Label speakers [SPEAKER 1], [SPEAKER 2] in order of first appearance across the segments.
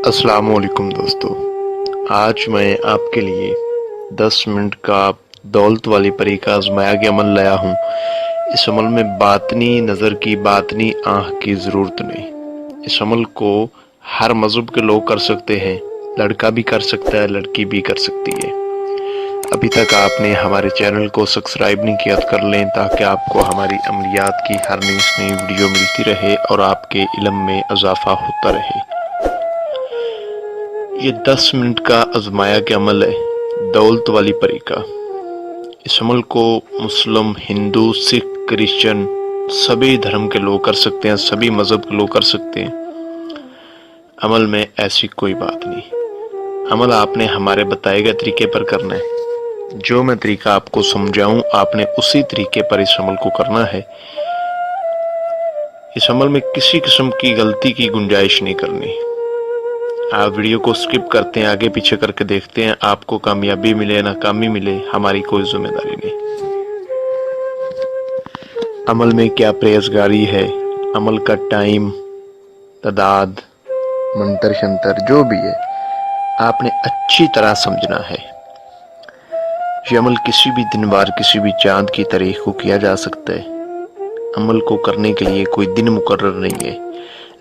[SPEAKER 1] السلام علیکم دوستو، آج میں آپ کے لیے 10 منٹ کا دولت والی پری کا آزمایا کے عمل لایا ہوں۔ اس عمل میں باطنی نظر کی، باطنی آنکھ کی ضرورت نہیں۔ اس عمل کو ہر مذہب کے لوگ کر سکتے ہیں، لڑکا بھی کر سکتا ہے، لڑکی بھی کر سکتی ہے۔ ابھی تک آپ نے ہمارے چینل کو سبسکرائب نہیں کیا تو کر لیں، تاکہ آپ کو ہماری عملیات کی ہر نئی ویڈیو ملتی رہے اور آپ کے علم میں اضافہ ہوتا رہے۔ یہ 10 منٹ کا آزمایا کے عمل ہے دولت والی پری کا۔ اس عمل کو مسلم، ہندو، سکھ، کرسچن سبھی دھرم کے لوگ کر سکتے ہیں، سبھی مذہب کے لوگ کر سکتے ہیں۔ عمل میں ایسی کوئی بات نہیں۔ عمل آپ نے ہمارے بتائے گئے طریقے پر کرنا ہے۔ جو میں طریقہ آپ کو سمجھاؤں، آپ نے اسی طریقے پر اس عمل کو کرنا ہے۔ اس عمل میں کسی قسم کی غلطی کی گنجائش نہیں کرنی۔ آپ ویڈیو کو سکپ کرتے ہیں، آگے پیچھے کر کے دیکھتے ہیں، آپ کو کامیابی ملے ناکامی ملے، ہماری کوئی ذمہ داری نہیں۔ عمل میں کیا پرہیزگاری ہے، عمل کا ٹائم، تعداد، منتر شنتر جو بھی ہے، آپ نے اچھی طرح سمجھنا ہے۔ یہ عمل کسی بھی دن وار، کسی بھی چاند کی تاریخ کو کیا جا سکتا ہے۔ عمل کو کرنے کے لیے کوئی دن مقرر نہیں ہے،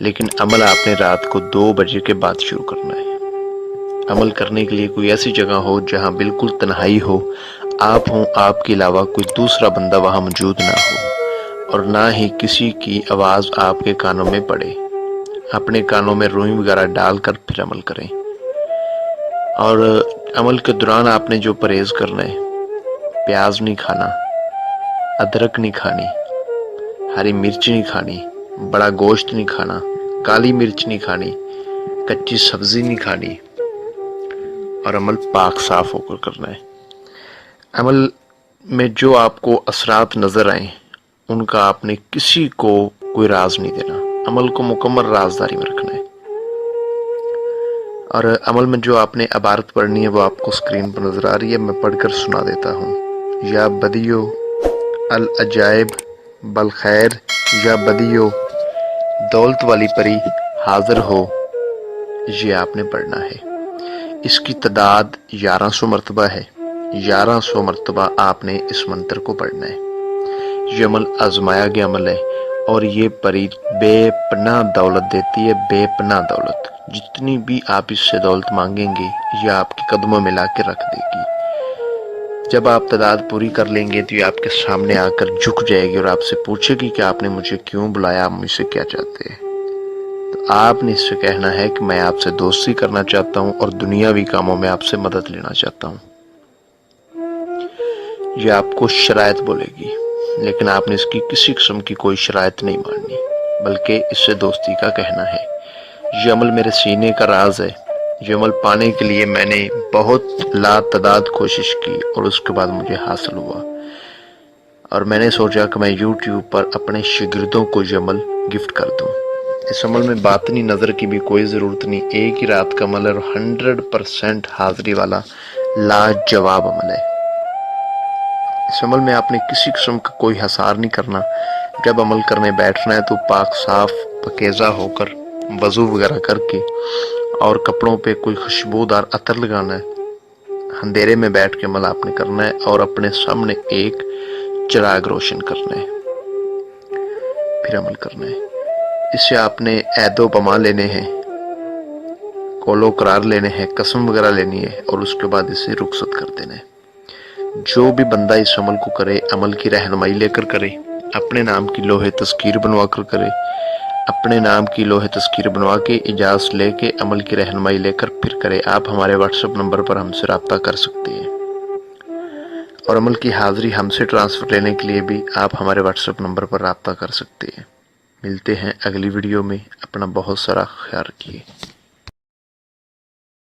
[SPEAKER 1] لیکن عمل آپ نے رات کو 2 بجے کے بعد شروع کرنا ہے۔ عمل کرنے کے لیے کوئی ایسی جگہ ہو جہاں بالکل تنہائی ہو، آپ ہوں، آپ کے علاوہ کوئی دوسرا بندہ وہاں موجود نہ ہو، اور نہ ہی کسی کی آواز آپ کے کانوں میں پڑے۔ اپنے کانوں میں روئی وغیرہ ڈال کر پھر عمل کریں۔ اور عمل کے دوران آپ نے جو پرہیز کرنا ہے، پیاز نہیں کھانا، ادرک نہیں کھانی، ہری مرچ نہیں کھانی، بڑا گوشت نہیں کھانا، کالی مرچ نہیں کھانی، کچی سبزی نہیں کھانی، اور عمل پاک صاف ہو کر کرنا ہے۔ عمل میں جو آپ کو اثرات نظر آئیں، ان کا آپ نے کسی کو کوئی راز نہیں دینا۔ عمل کو مکمل رازداری میں رکھنا ہے۔ اور عمل میں جو آپ نے عبارت پڑھنی ہے وہ آپ کو سکرین پر نظر آ رہی ہے، میں پڑھ کر سنا دیتا ہوں۔ یا بدیو العجائب بالخیر، یا بدیو دولت والی پری حاضر ہو، یہ آپ نے پڑھنا ہے۔ اس کی تعداد 1100 مرتبہ ہے۔ 1100 مرتبہ آپ نے اس منتر کو پڑھنا ہے۔ یہ عمل آزمایا گیا عمل ہے، اور یہ پری بے پناہ دولت دیتی ہے، بے پناہ دولت۔ جتنی بھی آپ اس سے دولت مانگیں گے، یہ آپ کے قدموں میں لا کے رکھ دے گی۔ جب آپ تعداد پوری کر لیں گے تو یہ آپ کے سامنے آ کر جھک جائے گی اور آپ سے پوچھے گی کہ آپ نے مجھے کیوں بلایا، آپ مجھ سے کیا چاہتے ہیں۔ تو آپ نے اس سے کہنا ہے کہ میں آپ سے دوستی کرنا چاہتا ہوں اور دنیاوی کاموں میں آپ سے مدد لینا چاہتا ہوں۔ یہ آپ کو شرائط بولے گی، لیکن آپ نے اس کی کسی قسم کی کوئی شرائط نہیں ماننی، بلکہ اس سے دوستی کا کہنا ہے۔ یہ عمل میرے سینے کا راز ہے۔ یہ عمل پانے کے لیے میں نے بہت لاتعداد کوشش کی، اور اس کے بعد مجھے حاصل ہوا، اور میں نے سوچا کہ میں یوٹیوب پر اپنے شاگردوں کو یہ عمل گفٹ کر دوں۔ اس عمل میں باطنی نظر کی بھی کوئی ضرورت نہیں، ایک ہی رات کا عمل ہے، اور 100% حاضری والا لاجواب عمل ہے۔ اس عمل میں آپ نے کسی قسم کا کوئی حسار نہیں کرنا۔ جب عمل کرنے بیٹھنا ہے تو پاک صاف پاکیزہ ہو کر، وضو وغیرہ کر کے، اور کپڑوں پہ کوئی خوشبودار عطر لگانا ہے۔ اندھیرے میں بیٹھ کے عمل آپ نے کرنا ہے، اور اپنے سامنے ایک چراغ روشن کرنا ہے، پھر عمل کرنا ہے۔ اس سے آپ نے عہد و پیمان لینے ہیں، قول و قرار لینے ہیں، قسم وغیرہ لینی ہے، اور اس کے بعد اسے رخصت کر دینا ہے۔ جو بھی بندہ اس عمل کو کرے، عمل کی رہنمائی لے کر کرے، اپنے نام کی لوہے تذکیر بنوا کر کرے، اپنے نام کی لوہے تذکیر بنوا کے اجازت لے کے عمل کی رہنمائی لے کر پھر کرے۔ آپ ہمارے واٹس ایپ نمبر پر ہم سے رابطہ کر سکتے ہیں، اور عمل کی حاضری ہم سے ٹرانسفر لینے کے لیے بھی آپ ہمارے واٹس ایپ نمبر پر رابطہ کر سکتے ہیں۔ ملتے ہیں اگلی ویڈیو میں، اپنا بہت سارا خیال رکھیے۔